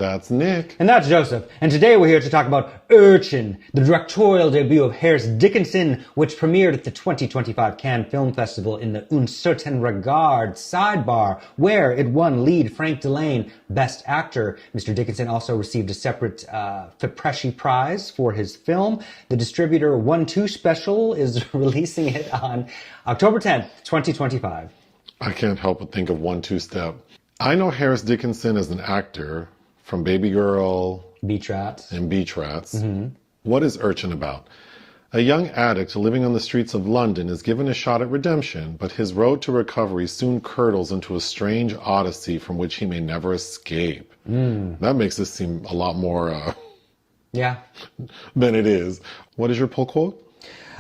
That's Nick. And that's Joseph. And today we're here to talk about Urchin, the directorial debut of Harris Dickinson, which premiered at the 2025 Cannes Film Festival in the Un Certain Regard sidebar, where it won lead Frank Dillane Best Actor. Mr. Dickinson also received a separate Fipresci Prize for his film. The distributor 1-2 Special is releasing it on October 10th, 2025. I can't help but think of 1-2 Step. I know Harris Dickinson as an actor from Baby Girl, Beach Rats. and Beach Rats. What is Urchin about? A young addict living on the streets of London is given a shot at redemption, but his road to recovery soon curdles into a strange odyssey from which he may never escape. That makes this seem a lot more than it is. What is your pull quote?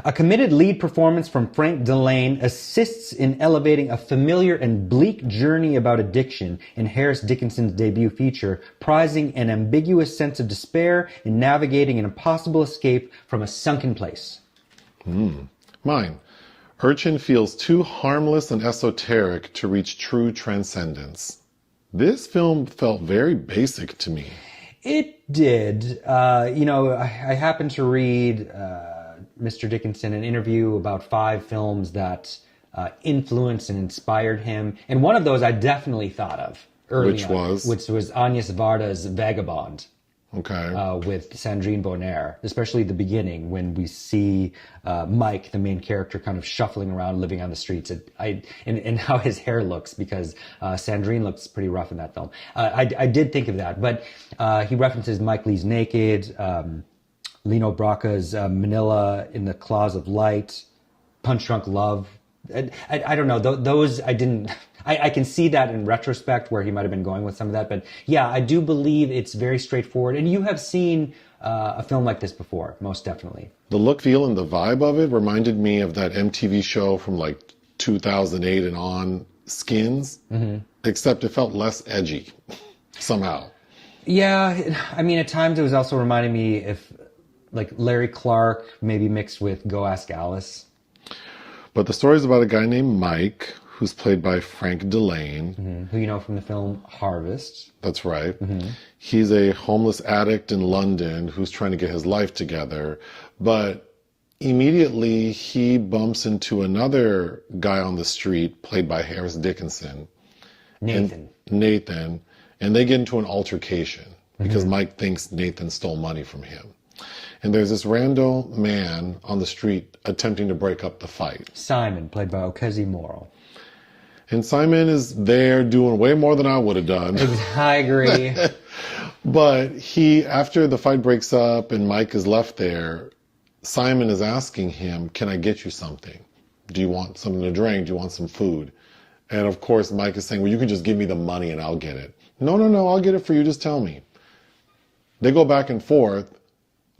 A committed lead performance from Frank Dillane assists in elevating a familiar and bleak journey about addiction in Harris Dickinson's debut feature, prizing an ambiguous sense of despair in navigating an impossible escape from a sunken place. Mine. Urchin feels too harmless and esoteric to reach true transcendence. This film felt very basic to me. It did. I happened to read Mr. Dickinson an interview about 5 films that influenced and inspired him. And one of those I definitely thought of early Which on, was? Which was Agnes Varda's Vagabond. Okay. With Sandrine Bonnaire, especially the beginning when we see Mike, the main character, kind of shuffling around, living on the streets, and how his hair looks, because Sandrine looks pretty rough in that film. I did think of that, but he references Mike Leigh's Naked, Lino Brocca's Manila in the Claws of Light, Punch Drunk Love. I don't know. Those I didn't... I can see that in retrospect where he might have been going with some of that. But yeah, I do believe it's very straightforward. And you have seen a film like this before, most definitely. The look, feel, and the vibe of it reminded me of that MTV show from like 2008 and on, Skins, except it felt less edgy somehow. Yeah, I mean, at times it was also reminding me if like Larry Clark, maybe mixed with Go Ask Alice. But the story is about a guy named Mike, who's played by Frank Dillane. Who you know from the film Harvest. That's right. He's a homeless addict in London who's trying to get his life together. But immediately he bumps into another guy on the street, played by Harris Dickinson. Nathan. And they get into an altercation because Mike thinks Nathan stole money from him. And there's this rando man on the street attempting to break up the fight. Simon, played by Okezi Morrow. And Simon is there doing way more than I would have done. I agree. But after the fight breaks up and Mike is left there, Simon is asking him, can I get you something? Do you want something to drink? Do you want some food? And of course, Mike is saying, well, you can just give me the money and I'll get it. No, I'll get it for you. Just tell me. They go back and forth.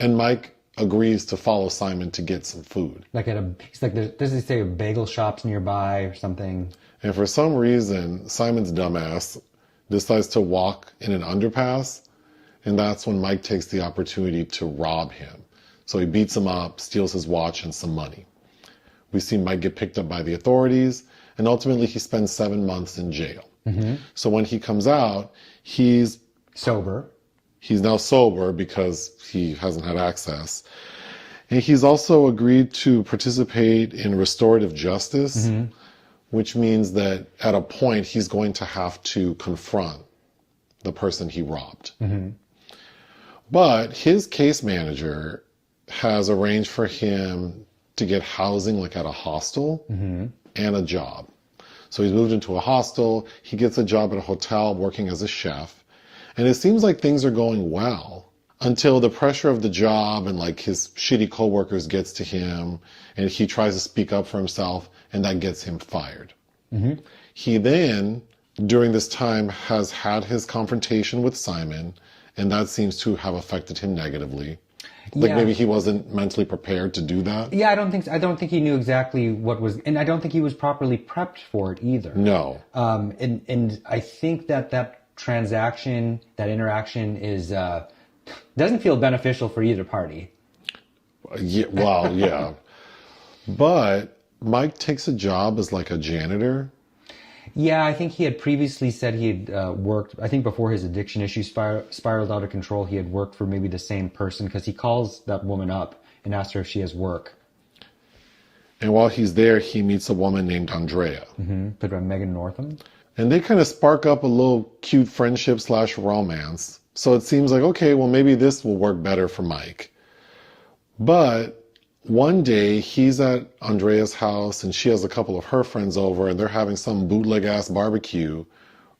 And Mike agrees to follow Simon to get some food. Does he say bagel shops nearby or something? And for some reason, Simon's dumbass decides to walk in an underpass. And that's when Mike takes the opportunity to rob him. So he beats him up, steals his watch and some money. We see Mike get picked up by the authorities. And ultimately he spends 7 months in jail. So when he comes out, he's sober. He's now sober because he hasn't had access. And he's also agreed to participate in restorative justice, which means that at a point he's going to have to confront the person he robbed. But his case manager has arranged for him to get housing like at a hostel and a job. So he's moved into a hostel. He gets a job at a hotel working as a chef. And it seems like things are going well until the pressure of the job and like his shitty coworkers gets to him and he tries to speak up for himself and that gets him fired. He then, during this time, has had his confrontation with Simon and that seems to have affected him negatively. Like maybe he wasn't mentally prepared to do that. Yeah, I don't think he knew exactly what was, and I don't think he was properly prepped for it either. No. And I think that transaction, that interaction is doesn't feel beneficial for either party. Yeah. But Mike takes a job as like a janitor. Yeah, I think he had previously said he had worked, I think before his addiction issues spiraled out of control, he had worked for maybe the same person because he calls that woman up and asks her if she has work. And while he's there, he meets a woman named Andrea. Played by Megan Northam. And they kind of spark up a little cute friendship / romance. So it seems like, okay, well, maybe this will work better for Mike. But one day he's at Andrea's house and she has a couple of her friends over and they're having some bootleg ass barbecue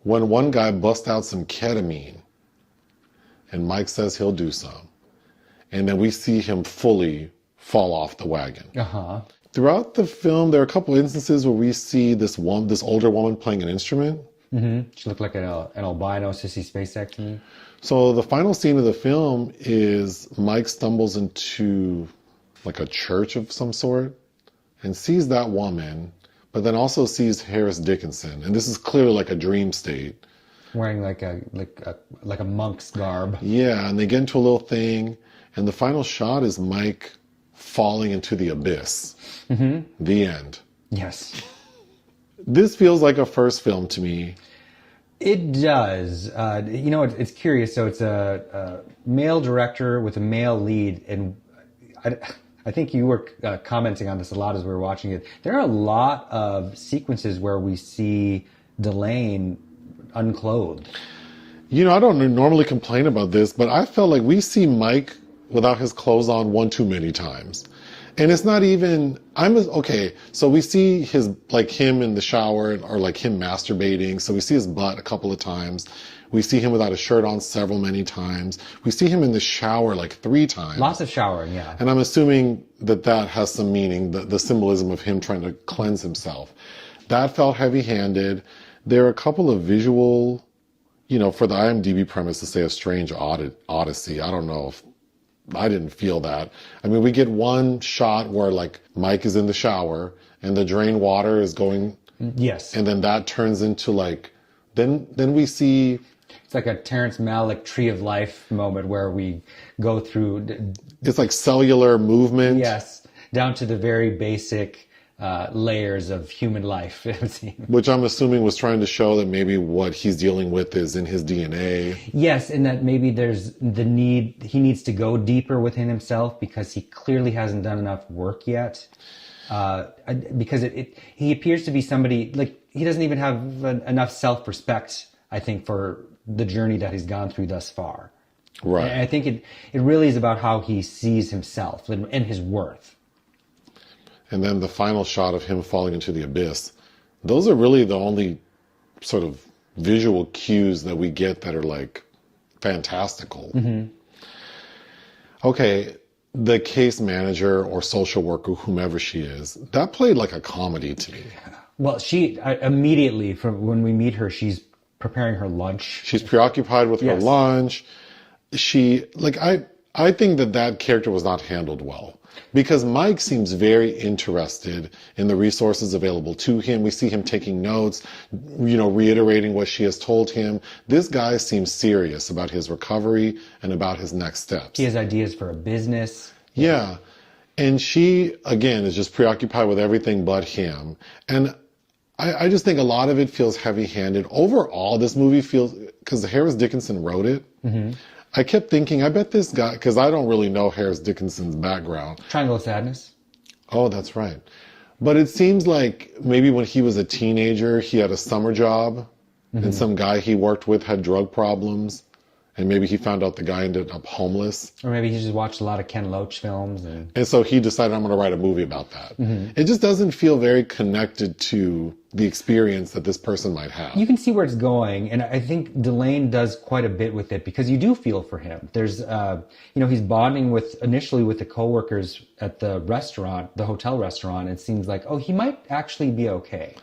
when one guy busts out some ketamine and Mike says he'll do some. And then we see him fully fall off the wagon. Uh-huh. Throughout the film, there are a couple instances where we see this older woman playing an instrument. She looked like an albino Sissy Spacek to me. So the final scene of the film is Mike stumbles into like a church of some sort and sees that woman, but then also sees Harris Dickinson. And this is clearly like a dream state. Wearing like a monk's garb. Yeah, and they get into a little thing, and the final shot is Mike falling into the abyss. The end. Yes. This feels like a first film to me. It does. It's curious. So it's a male director with a male lead, and I think you were commenting on this a lot as we were watching it. There are a lot of sequences where we see Dillane unclothed. You know, I don't normally complain about this, but I felt like we see Mike without his clothes on one too many times. And it's not even, okay, so we see him in the shower or like him masturbating. So we see his butt a couple of times. We see him without a shirt on many times. We see him in the shower like 3 times. Lots of showering, yeah. And I'm assuming that has some meaning, the symbolism of him trying to cleanse himself. That felt heavy-handed. There are a couple of visual, for the IMDb premise to say a strange odyssey. I don't know if I didn't feel that. I mean, we get one shot where like Mike is in the shower and the drain water is going. Yes. And then that turns into like, then we see. It's like a Terrence Malick Tree of Life moment where we go through. It's like cellular movement. Yes. Down to the very basic layers of human life. Which I'm assuming was trying to show that maybe what he's dealing with is in his DNA. Yes, and that maybe there's he needs to go deeper within himself because he clearly hasn't done enough work yet. Because he appears to be somebody, like, he doesn't even have enough self-respect, I think, for the journey that he's gone through thus far. Right. And I think it really is about how he sees himself and his worth. And then the final shot of him falling into the abyss. Those are really the only sort of visual cues that we get that are like fantastical. Okay, the case manager or social worker, whomever she is, that played like a comedy to me. Well, she immediately, from when we meet her, she's preparing her lunch. She's preoccupied with her lunch. I think that character was not handled well. Because Mike seems very interested in the resources available to him. We see him taking notes, reiterating what she has told him. This guy seems serious about his recovery and about his next steps. He has ideas for a business. Yeah. And she, again, is just preoccupied with everything but him. And I just think a lot of it feels heavy-handed. Overall, this movie feels, because Harris Dickinson wrote it, I kept thinking, I bet this guy, because I don't really know Harris Dickinson's background. Triangle of Sadness. Oh, that's right. But it seems like maybe when he was a teenager, he had a summer job and some guy he worked with had drug problems. And maybe he found out the guy ended up homeless. Or maybe he just watched a lot of Ken Loach films. And so he decided, I'm going to write a movie about that. It just doesn't feel very connected to the experience that this person might have. You can see where it's going. And I think Dillane does quite a bit with it because you do feel for him. There's, he's bonding initially with the coworkers at the restaurant, the hotel restaurant. It seems like, he might actually be okay.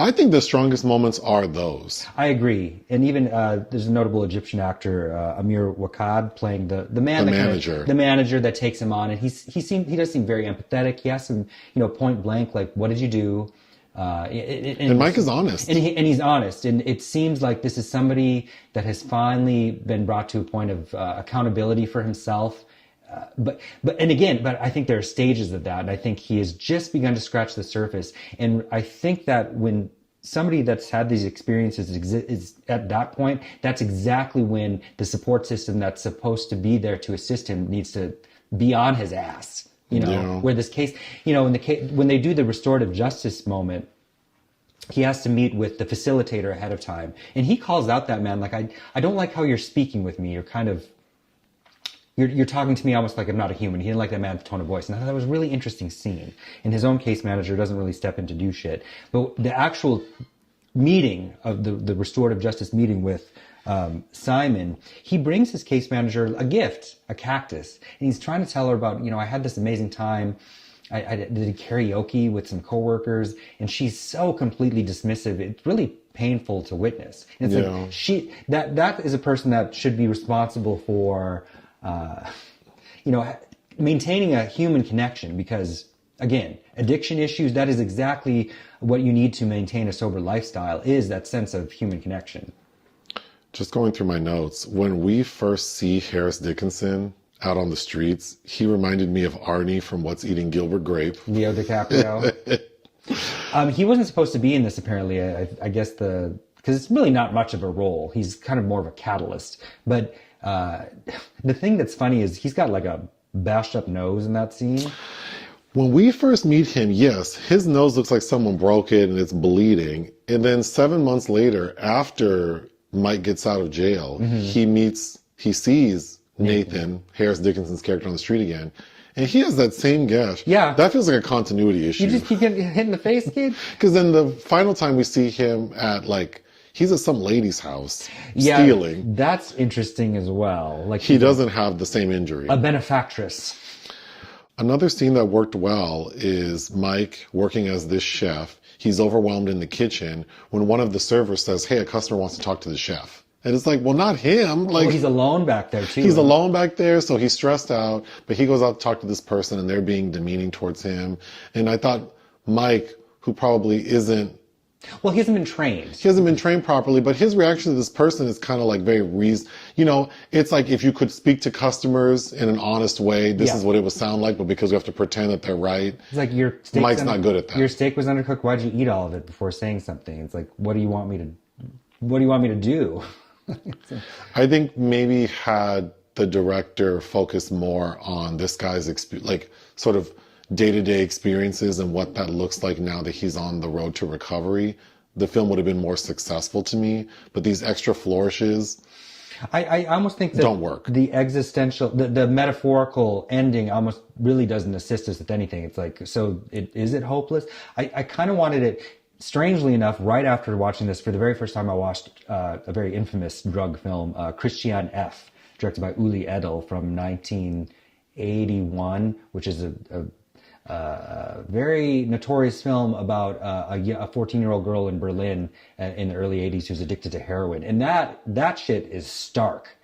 I think the strongest moments are those. I agree. And even there's a notable Egyptian actor, Amr Waked, playing the manager. The manager that takes him on. And he does seem very empathetic. He asks him, point blank, like, what did you do? And Mike is honest. And he's honest. And it seems like this is somebody that has finally been brought to a point of accountability for himself. But I think there are stages of that. And I think he has just begun to scratch the surface. And I think that when somebody that's had these experiences is at that point, that's exactly when the support system that's supposed to be there to assist him needs to be on his ass. Where this case, in the case, when they do the restorative justice moment, he has to meet with the facilitator ahead of time. And he calls out that man, like, I don't like how you're speaking with me. You're kind of, you're talking to me almost like I'm not a human. He didn't like that man's tone of voice. And I thought that was a really interesting scene. And his own case manager doesn't really step in to do shit. But the actual meeting of the restorative justice meeting with Simon, he brings his case manager a gift, a cactus. And he's trying to tell her about, I had this amazing time. I did karaoke with some coworkers, and she's so completely dismissive. It's really painful to witness. And it's like that is a person that should be responsible for, maintaining a human connection, because again, addiction issues, that is exactly what you need to maintain a sober lifestyle, is that sense of human connection. Just going through my notes, when we first see Harris Dickinson out on the streets, he reminded me of Arnie from What's Eating Gilbert Grape. Leo DiCaprio. He wasn't supposed to be in this, apparently. I guess because it's really not much of a role. He's kind of more of a catalyst. But the thing that's funny is he's got like a bashed up nose in that scene. When we first meet him, yes, his nose looks like someone broke it and it's bleeding. And then 7 months later, after Mike gets out of jail, he sees Nathan, Harris Dickinson's character, on the street again. And he has that same gash. Yeah. That feels like a continuity issue. You just keep getting hit in the face, kid? Because then the final time we see him he's at some lady's house stealing. That's interesting as well. Like, he doesn't have the same injury. A benefactress. Another scene that worked well is Mike working as this chef. He's overwhelmed in the kitchen when one of the servers says, "Hey, a customer wants to talk to the chef." And it's like, well, not him. Like, he's alone back there too. He's alone back there, so he's stressed out. But he goes out to talk to this person, and they're being demeaning towards him. And I thought Mike, who probably isn't... Well, he hasn't been trained. He hasn't been trained properly, but his reaction to this person is kind of like very it's like if you could speak to customers in an honest way, this is what it would sound like, but because we have to pretend that they're right. It's like Mike's not good at that. Your steak was undercooked. Why'd you eat all of it before saying something? It's like, what do you want me to do? I think maybe had the director focused more on this guy's sort of day-to-day experiences and what that looks like now that he's on the road to recovery, the film would have been more successful to me. But these extra flourishes, I almost think that don't work. The existential, the metaphorical ending almost really doesn't assist us with anything. It's like, is it hopeless? I kind of wanted it. Strangely enough, right after watching this, for the very first time, I watched a very infamous drug film, Christian F., directed by Uli Edel from 1981, which is a very notorious film about a 14-year-old girl in Berlin in the early 80s who's addicted to heroin. And that shit is stark.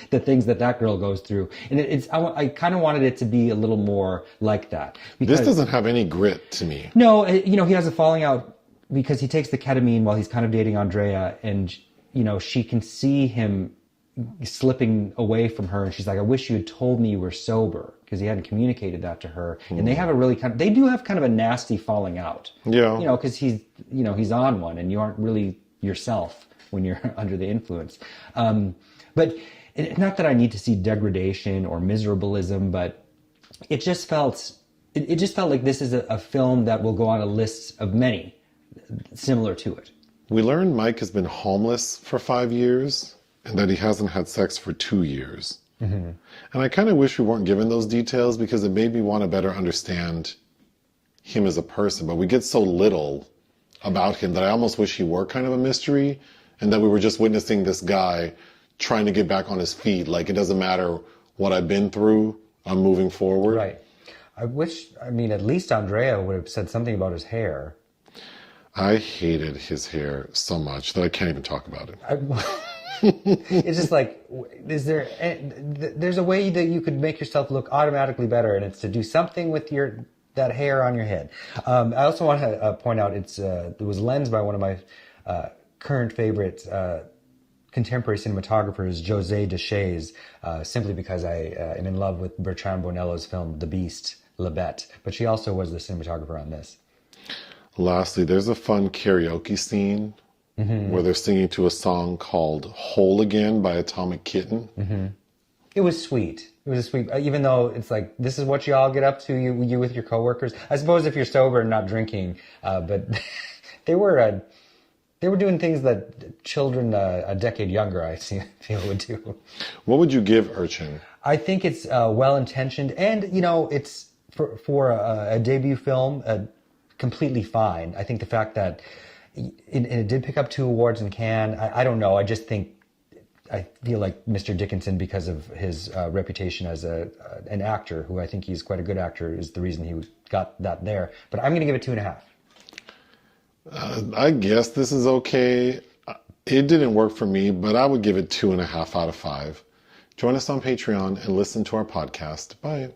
The things that girl goes through. And I kind of wanted it to be a little more like that. This doesn't have any grit to me. No, he has a falling out because he takes the ketamine while he's kind of dating Andrea, and, she can see him slipping away from her, and she's like, I wish you had told me you were sober, because he hadn't communicated that to her. And they have they do have kind of a nasty falling out. Yeah. Because he's on one, and you aren't really yourself when you're under the influence. But not that I need to see degradation or miserableism, but it just felt like this is a film that will go on a list of many similar to it. We learned Mike has been homeless for 5 years and that he hasn't had sex for 2 years. Mm-hmm. And I kind of wish we weren't given those details, because it made me want to better understand him as a person. But we get so little about him that I almost wish he were kind of a mystery, and that we were just witnessing this guy trying to get back on his feet. Like, it doesn't matter what I've been through, I'm moving forward. Right. At least Andrea would have said something about his hair. I hated his hair so much that I can't even talk about it. It's just like, there's a way that you could make yourself look automatically better, and it's to do something with that hair on your head. I also want to point out it was lensed by one of my current favorite contemporary cinematographers, Josée Deshaies, simply because I am in love with Bertrand Bonello's film The Beast, La Bête, but she also was the cinematographer on this. Lastly, there's a fun karaoke scene where they're singing to a song called Whole Again by Atomic Kitten. It was sweet. It was a sweet, even though it's like, this is what you all get up to, you with your coworkers. I suppose if you're sober and not drinking, but they were doing things that children a decade younger, I feel, would do. What would you give Urchin? I think it's well-intentioned, and, it's for a debut film, completely fine. I think the fact that it did pick up 2 awards in Cannes, I don't know, I feel like Mr. Dickinson, because of his reputation as an actor, who I think he's quite a good actor, is the reason he got that there. But I'm going to give it 2.5. I guess this is okay. It didn't work for me, but I would give it 2.5 out of 5. Join us on Patreon and listen to our podcast. Bye.